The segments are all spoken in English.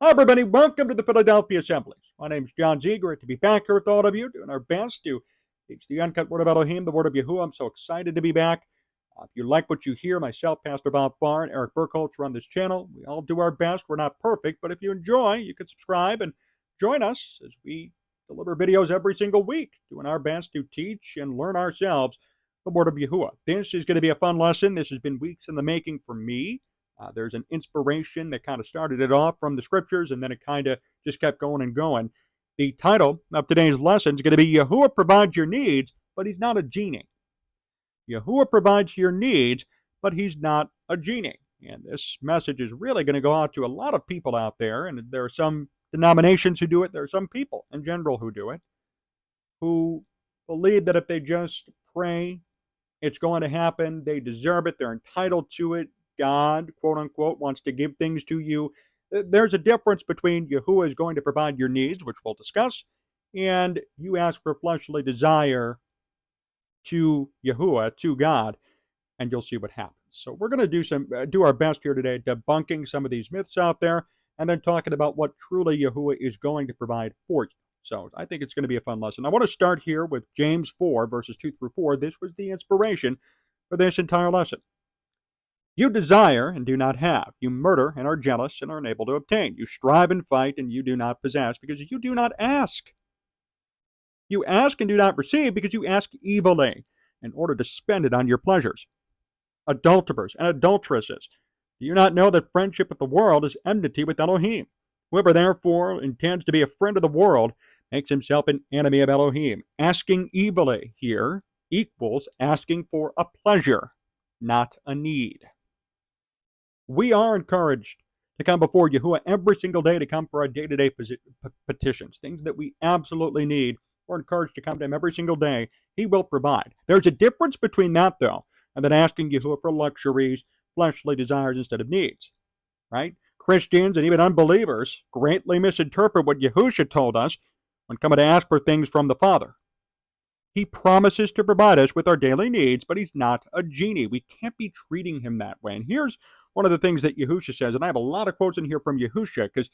Hi, everybody. Welcome to the Philadelphia Assemblies. My name is Jon Zaghloul. Great to be back here with all of you, doing our best to teach the uncut word of Elohim, the word of Yahuwah. I'm so excited to be back. If you like what you hear, myself, Pastor Bob Barr, and Eric Burkholz run this channel. We all do our best. We're not perfect, but if you enjoy, you can subscribe and join us as we deliver videos every single week, doing our best to teach and learn ourselves the word of Yahuwah. This is going to be a fun lesson. This has been weeks in the making for me. There's an inspiration that kind of started it off from the scriptures, and then it kind of just kept going and going. The title of today's lesson is going to be Yahuwah provides your needs, but he's not a genie. Yahuwah provides your needs, but he's not a genie. And this message is really going to go out to a lot of people out there, and there are some denominations who do it. There are some people in general who do it, who believe that if they just pray, it's going to happen. They deserve it. They're entitled to it. God, quote unquote, wants to give things to you. There's a difference between Yahuwah is going to provide your needs, which we'll discuss, and you ask for fleshly desire to Yahuwah, to God, and you'll see what happens. So we're going to do our best here today, debunking some of these myths out there, and then talking about what truly Yahuwah is going to provide for you. So I think it's going to be a fun lesson. I want to start here with James 4, verses 2 through 4. This was the inspiration for this entire lesson. You desire and do not have. You murder and are jealous and are unable to obtain. You strive and fight and you do not possess because you do not ask. You ask and do not receive because you ask evilly in order to spend it on your pleasures. Adulterers and adulteresses, do you not know that friendship with the world is enmity with Elohim? Whoever therefore intends to be a friend of the world makes himself an enemy of Elohim. Asking evilly here equals asking for a pleasure, not a need. We are encouraged to come before Yahuwah every single day, to come for our day-to-day petitions, things that we absolutely need. We're encouraged to come to him every single day. He will provide. There's a difference between that, though, and then asking Yahuwah for luxuries, fleshly desires instead of needs, right? Christians and even unbelievers greatly misinterpret what yahusha told us when coming to ask for things from the Father. He promises to provide us with our daily needs, but he's not a genie. We can't be treating him that way. And here's one of the things that yahusha says, and I have a lot of quotes in here from yahusha, because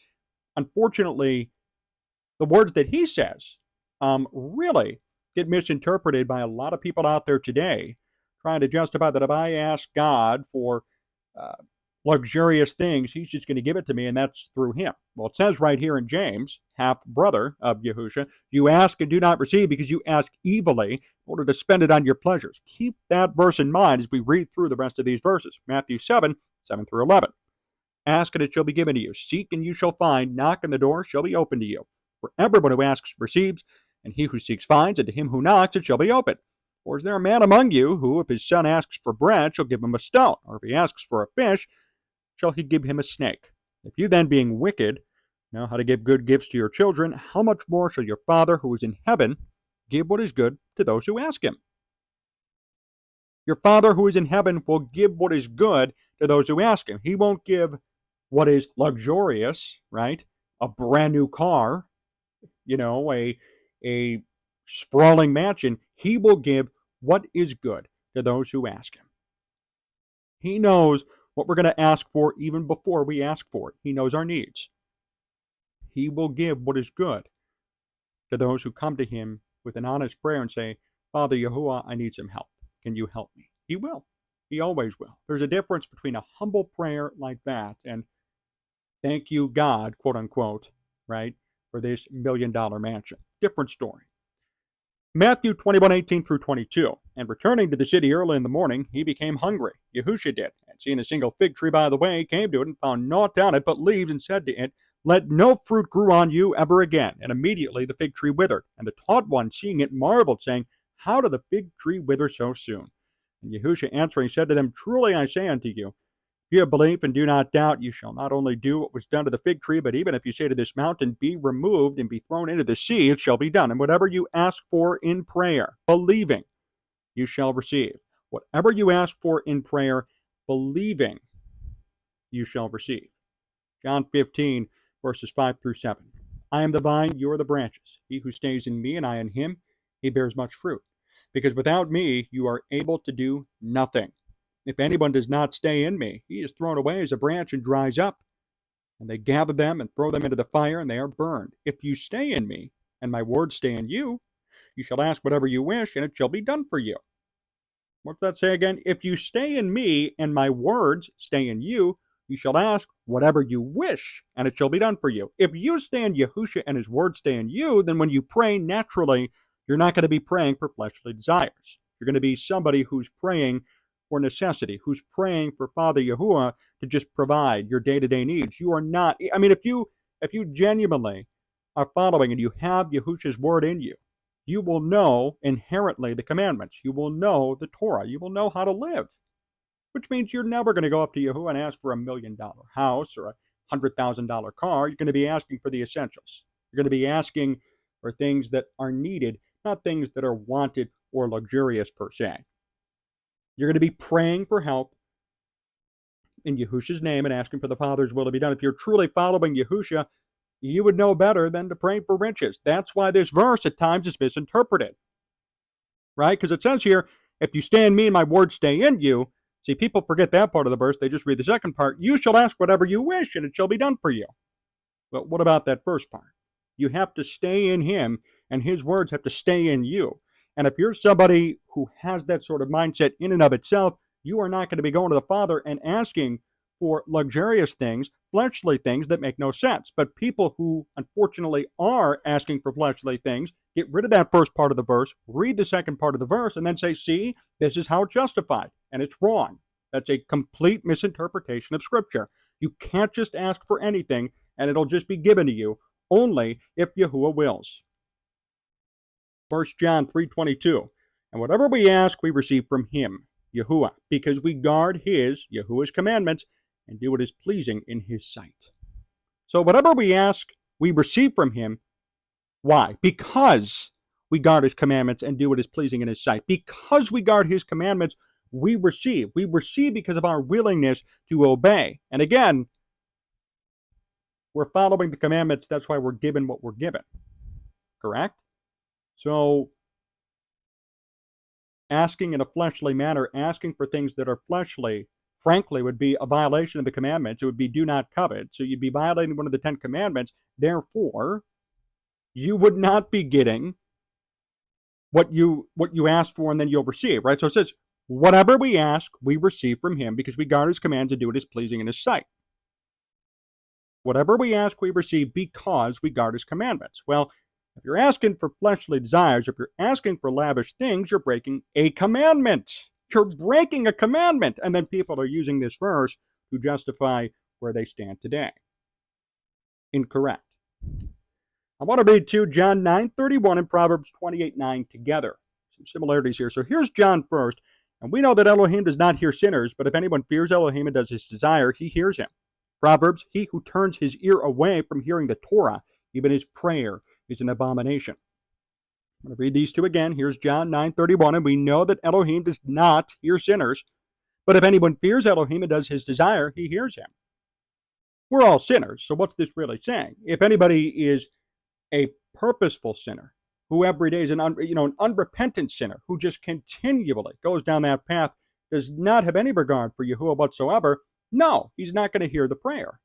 unfortunately, the words that he says really get misinterpreted by a lot of people out there today, trying to justify that if I ask God for luxurious things, he's just going to give it to me, and that's through him. Well, it says right here in James, half-brother of yahusha, you ask and do not receive because you ask evilly in order to spend it on your pleasures. Keep that verse in mind as we read through the rest of these verses. Matthew 7 through 11. Ask and it shall be given to you. Seek and you shall find. Knock and the door shall be opened to you. For everyone who asks receives, and he who seeks finds, and to him who knocks it shall be opened. Or is there a man among you who, if his son asks for bread, shall give him a stone? Or if he asks for a fish, shall he give him a snake? If you then, being wicked, know how to give good gifts to your children, how much more shall your Father who is in heaven give what is good to those who ask him? Your Father who is in heaven will give what is good to those who ask him. He won't give what is luxurious, right? A brand new car, a sprawling mansion. He will give what is good to those who ask him. He knows what we're going to ask for even before we ask for it. He knows our needs. He will give what is good to those who come to him with an honest prayer and say, Father Yahuwah, I need some help. Can you help me? He will. He always will. There's a difference between a humble prayer like that and thank you, God, quote unquote, right, for this $1 million mansion. Different story. Matthew 21:18 through 22. And returning to the city early in the morning, he became hungry. Yahusha did. And seeing a single fig tree by the way, came to it and found naught on it but leaves, and said to it, let no fruit grow on you ever again. And immediately the fig tree withered. And the taught one, seeing it, marveled, saying, how did the fig tree wither so soon? And Yahusha answering said to them, truly I say unto you, if you have belief and do not doubt, you shall not only do what was done to the fig tree, but even if you say to this mountain, be removed and be thrown into the sea, it shall be done. And whatever you ask for in prayer, believing, you shall receive. Whatever you ask for in prayer, believing, you shall receive. John 15, verses 5 through 7. I am the vine, you are the branches. He who stays in me and I in him, he bears much fruit. Because without me, you are able to do nothing. If anyone does not stay in me, he is thrown away as a branch and dries up. and they gather them and throw them into the fire, and they are burned. If you stay in me, and my words stay in you, you shall ask whatever you wish, and it shall be done for you. What's that say again? If you stay in me, and my words stay in you, you shall ask whatever you wish, and it shall be done for you. If you stay in Yahusha and his words stay in you, then when you pray naturally, you're not going to be praying for fleshly desires. You're going to be somebody who's praying for necessity, who's praying for Father YAHUAH to just provide your day-to-day needs. You are not, I mean, if you genuinely are following and you have Yahusha's word in you, you will know inherently the commandments. You will know the Torah. You will know how to live, which means you're never going to go up to YAHUAH and ask for $1 million house or a $100,000 car. You're going to be asking for the essentials. You're going to be asking for things that are needed, not things that are wanted or luxurious per se. You're going to be praying for help in Yahusha's name and asking for the Father's will to be done. If you're truly following Yahusha, you would know better than to pray for riches. That's why this verse at times is misinterpreted, right? Because it says here, if you stay in me and my words stay in you. See, people forget that part of the verse. They just read the second part. You shall ask whatever you wish, and it shall be done for you. Well, what about that first part? You have to stay in him, and his words have to stay in you. And if you're somebody who has that sort of mindset in and of itself, you are not going to be going to the Father and asking for luxurious things, fleshly things that make no sense. But people who unfortunately are asking for fleshly things, get rid of that first part of the verse, read the second part of the verse, and then say, see, this is how it's justified. And it's wrong. That's a complete misinterpretation of Scripture. You can't just ask for anything, and it'll just be given to you, only if YAHUAH wills. 1 John 3:22, and whatever we ask, we receive from him, YAHUAH, because we guard his, YAHUAH's commandments, and do what is pleasing in his sight. So whatever we ask, we receive from him. Why? Because we guard his commandments and do what is pleasing in his sight. Because we guard his commandments, we receive. We receive because of our willingness to obey. And again, we're following the commandments. That's why we're given what we're given. Correct? So asking in a fleshly manner, asking for things that are fleshly, frankly, would be a violation of the commandments. It would be do not covet. So you'd be violating one of the 10 commandments. Therefore, you would not be getting what you asked for and then you'll receive, right? So it says, whatever we ask, we receive from him because we guard his commands and do what is pleasing in his sight. Whatever we ask, we receive because we guard his commandments. Well, if you're asking for fleshly desires, if you're asking for lavish things, you're breaking a commandment. You're breaking a commandment. And then people are using this verse to justify where they stand today. Incorrect. I want to read too John 9:31 and Proverbs 28:9 together. Some similarities here. So here's John first. And we know that Elohim does not hear sinners, but if anyone fears Elohim and does his desire, he hears him. Proverbs, he who turns his ear away from hearing the Torah, even his prayer, is an abomination. I'm going to read these two again. Here's John 9:31, and we know that Elohim does not hear sinners, but if anyone fears Elohim and does his desire, he hears him. We're all sinners, so what's this really saying? If anybody is a purposeful sinner, who every day is an unrepentant sinner, who just continually goes down that path, does not have any regard for YAHUAH whatsoever, no, he's not going to hear the prayer.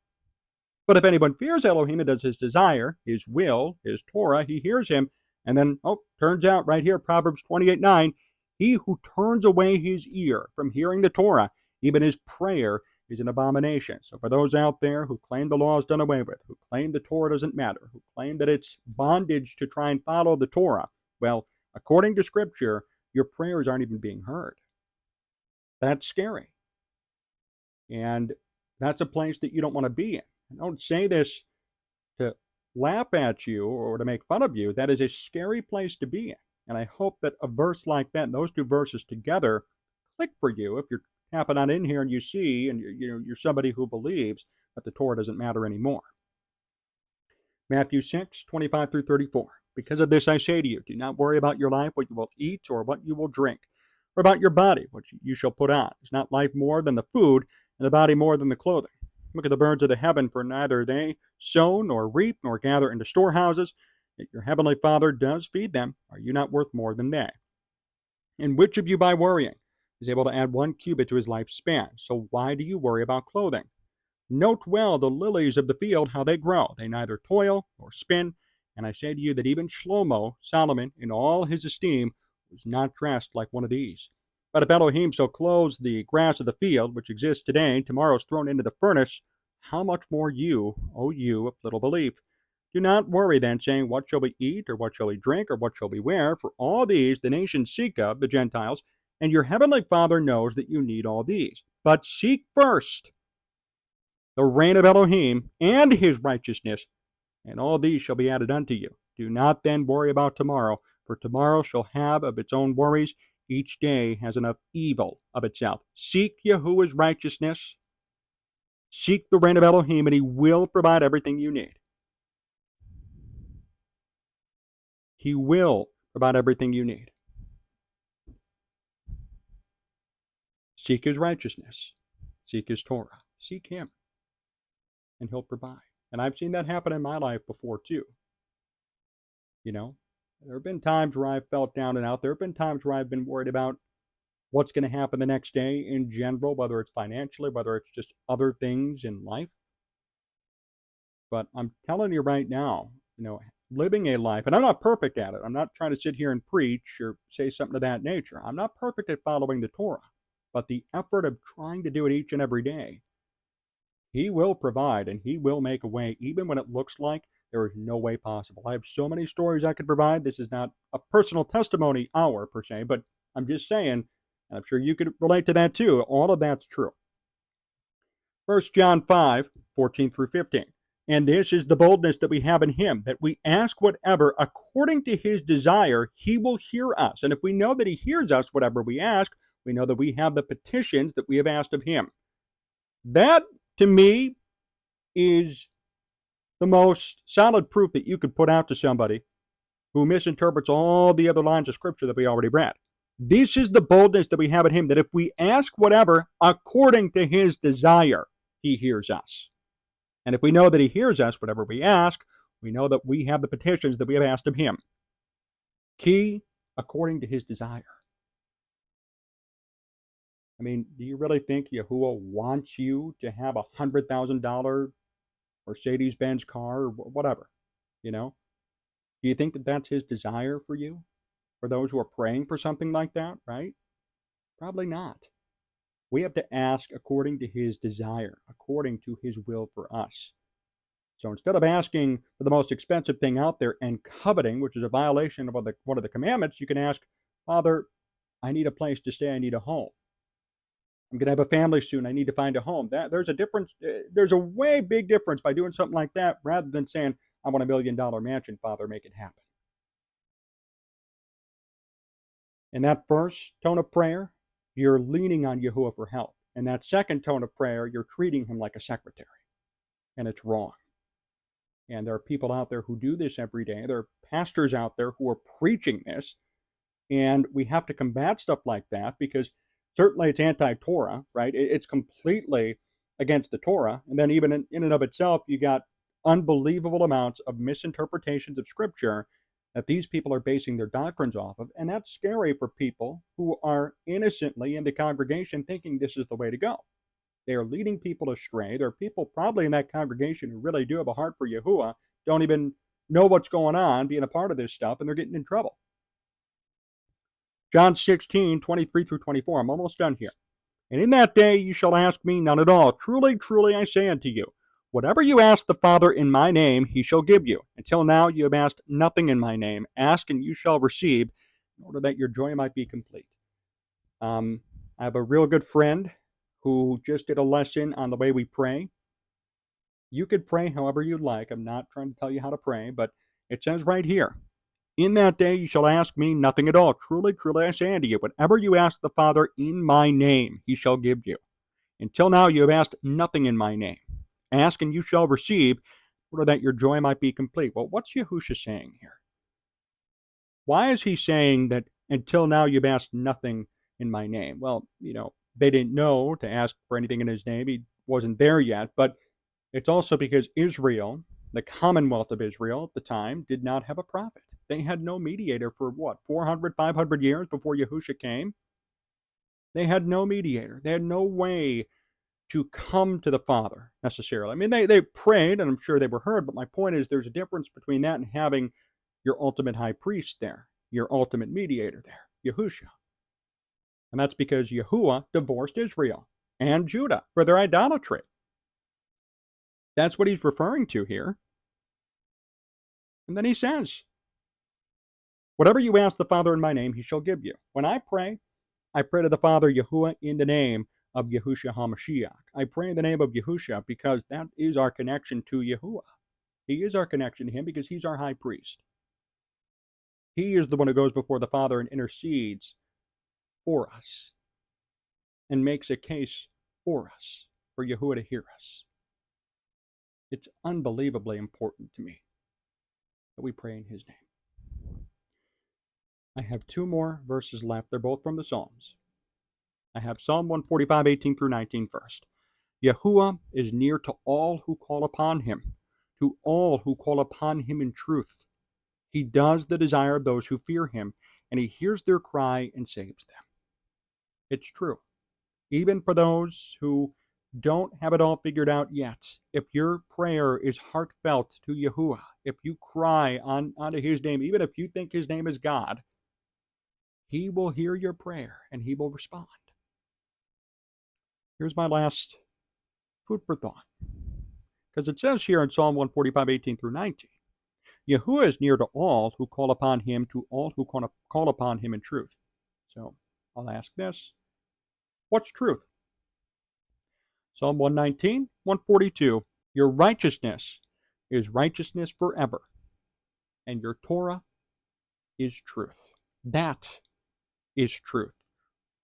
But if anyone fears Elohim and does his desire, his will, his Torah, he hears him. And then, turns out right here, Proverbs 28:9, he who turns away his ear from hearing the Torah, even his prayer, is an abomination. So for those out there who claim the law is done away with, who claim the Torah doesn't matter, who claim that it's bondage to try and follow the Torah, well, according to Scripture, your prayers aren't even being heard. That's scary. And that's a place that you don't want to be in. I don't say this to laugh at you or to make fun of you. That is a scary place to be in. And I hope that a verse like that, those two verses together, click for you if you're tapping on in here and you see and you're somebody who believes that the Torah doesn't matter anymore. Matthew 6:25 through 34. Because of this I say to you, do not worry about your life, what you will eat or what you will drink, or about your body, what you shall put on. Is not life more than the food, and the body more than the clothing? Look at the birds of the heaven, for neither they sow nor reap nor gather into storehouses, yet your heavenly Father does feed them. Are you not worth more than they? And which of you by worrying is able to add 1 cubit to his lifespan? So why do you worry about clothing? Note well the lilies of the field, how they grow. They neither toil nor spin. And I say to you that even Shlomo, Solomon, in all his esteem, was not dressed like one of these. But if Elohim so clothes the grass of the field, which exists today, and tomorrow is thrown into the furnace, how much more you, O you of little belief? Do not worry then, saying, what shall we eat, or what shall we drink, or what shall we wear? For all these the nations seek of, the Gentiles, and your heavenly Father knows that you need all these. But seek first the reign of Elohim and his righteousness, and all these shall be added unto you. Do not then worry about tomorrow, for tomorrow shall have of its own worries. Each day has enough evil of itself. Seek Yahuwah's righteousness, seek the reign of Elohim, and he will provide everything you need. He will provide everything you need. Seek his righteousness. Seek his Torah. Seek him, and he'll provide. And I've seen that happen in my life before, too. You know, there have been times where I've felt down and out. There have been times where I've been worried about what's going to happen the next day in general, whether it's financially, whether it's just other things in life. But I'm telling you right now, living a life, and I'm not perfect at it. I'm not trying to sit here and preach or say something of that nature. I'm not perfect at following the Torah, but the effort of trying to do it each and every day, he will provide and he will make a way, even when it looks like there is no way possible. I have so many stories I could provide. This is not a personal testimony hour per se, but I'm just saying, and I'm sure you could relate to that too. All of that's true. 1 John 5:14 through 15. And this is the boldness that we have in him, that we ask whatever according to his desire, he will hear us. And if we know that he hears us, whatever we ask, we know that we have the petitions that we have asked of him. That, to me, is the most solid proof that you could put out to somebody who misinterprets all the other lines of scripture that we already read. This is the boldness that we have in him, that if we ask whatever according to his desire, he hears us. And if we know that he hears us, whatever we ask, we know that we have the petitions that we have asked of him. Key, according to his desire. I mean, do you really think Yahuwah wants you to have a $100,000 Mercedes-Benz car or whatever? Do you think that that's his desire for you? For those who are praying for something like that, right? Probably not. We have to ask according to his desire, according to his will for us. So instead of asking for the most expensive thing out there and coveting, which is a violation of one of the commandments, you can ask, Father, I need a place to stay. I need a home. I'm going to have a family soon. I need to find a home. There's a difference. There's a way big difference by doing something like that rather than saying, I want $1 million mansion, Father, make it happen. In that first tone of prayer, you're leaning on Yahuwah for help. In that second tone of prayer, you're treating him like a secretary. And it's wrong. And there are people out there who do this every day. There are pastors out there who are preaching this. And we have to combat stuff like that because certainly it's anti-Torah, right? It's completely against the Torah. And then even in and of itself, you got unbelievable amounts of misinterpretations of Scripture that these people are basing their doctrines off of. And that's scary for people who are innocently in the congregation thinking this is the way to go. They are leading people astray. There are people probably in that congregation who really do have a heart for Yahuwah, don't even know what's going on, being a part of this stuff, and they're getting in trouble. John 16:23 through 24. I'm almost done here. And in that day you shall ask me none at all. Truly, truly, I say unto you, whatever you ask the Father in my name, he shall give you. Until now you have asked nothing in my name. Ask and you shall receive, in order that your joy might be complete. I have a real good friend who just did a lesson on the way we pray. You could pray however you'd like. I'm not trying to tell you how to pray, but it says right here, in that day you shall ask me nothing at all. Truly, truly, I say unto you, whatever you ask the Father in my name, he shall give you. Until now you have asked nothing in my name. Ask and you shall receive, in order that your joy might be complete. Well, what's yahusha saying here? Why is he saying that until now you've asked nothing in my name? Well, they didn't know to ask for anything in his name. He wasn't there yet. But it's also because Israel, the commonwealth of Israel at the time, did not have a prophet. They had no mediator for 400, 500 years before Yahusha came? They had no mediator. They had no way to come to the Father necessarily. I mean, they prayed, and I'm sure they were heard, but my point is there's a difference between that and having your ultimate high priest there, your ultimate mediator there, yahusha. And that's because YAHUAH divorced Israel and Judah for their idolatry. That's what he's referring to here. And then he says, whatever you ask the Father in my name, he shall give you. When I pray to the Father YAHUAH in the name of Yahusha HaMashiach. I pray in the name of Yahusha because that is our connection to Yahuwah. He is our connection to him because he's our high priest. He is the one who goes before the Father and intercedes for us and makes a case for us, for Yahuwah to hear us. It's unbelievably important to me that we pray in his name. I have two more verses left. They're both from the Psalms. I have Psalm 145, 18 through 19 first. Yahuwah is near to all who call upon him, to all who call upon him in truth. He does the desire of those who fear him, and he hears their cry and saves them. It's true. Even for those who don't have it all figured out yet, if your prayer is heartfelt to Yahuwah, if you cry onto his name, even if you think his name is God, he will hear your prayer and he will respond. Here's my last food for thought. Because it says here in Psalm 145, 18 through 19, Yahuwah is near to all who call upon him, to all who call upon him in truth. So I'll ask this. What's truth? Psalm 119, 142. Your righteousness is righteousness forever, and your Torah is truth. That is truth.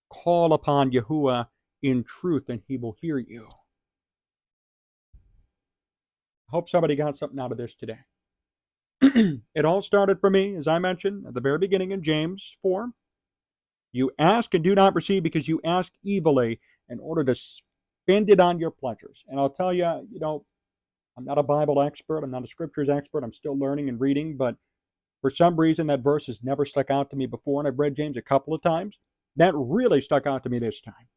Call upon Yahuwah in truth, and he will hear you. I hope somebody got something out of this today. It all started for me, as I mentioned at the very beginning in James 4. You ask and do not receive because you ask evilly in order to spend it on your pleasures. And I'll tell you, I'm not a Bible expert. I'm not a scriptures expert. I'm still learning and reading. But for some reason, that verse has never stuck out to me before. And I've read James a couple of times. That really stuck out to me this time.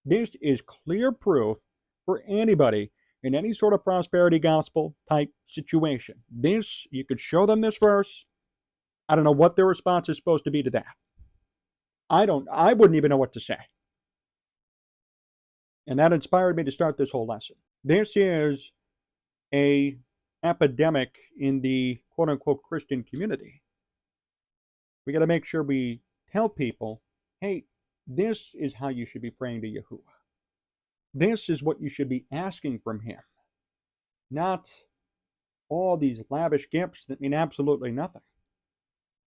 This is clear proof for anybody in any sort of prosperity gospel type situation. This, you could show them this verse. I don't know what their response is supposed to be to that. I wouldn't even know what to say. And that inspired me to start this whole lesson. This is a epidemic in the quote-unquote Christian community. We got to make sure we tell people, hey, this is how you should be praying to Yahuwah. This is what you should be asking from him. Not all these lavish gifts that mean absolutely nothing.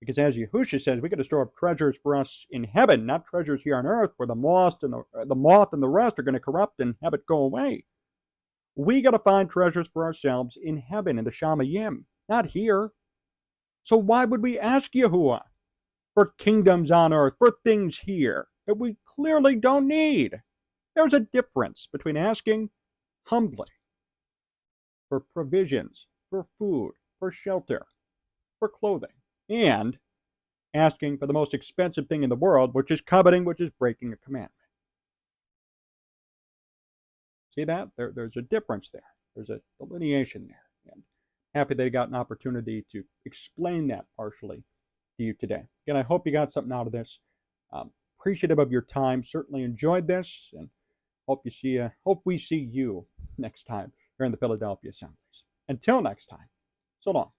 Because as yhwh says, we got to store up treasures for us in heaven, not treasures here on earth where the moth and the rest are going to corrupt and have it go away. We got to find treasures for ourselves in heaven, in the Shamayim, not here. So why would we ask Yahuwah for kingdoms on earth, for things here that we clearly don't need? There's a difference between asking humbly for provisions, for food, for shelter, for clothing, and asking for the most expensive thing in the world, which is coveting, which is breaking a commandment. See that? There's a difference there. There's a delineation there. And happy that I got an opportunity to explain that partially to you today. Again, I hope you got something out of this. Appreciative of your time. Certainly enjoyed this, and hope we see you next time here in the Philadelphia Assemblies. Until next time, so long.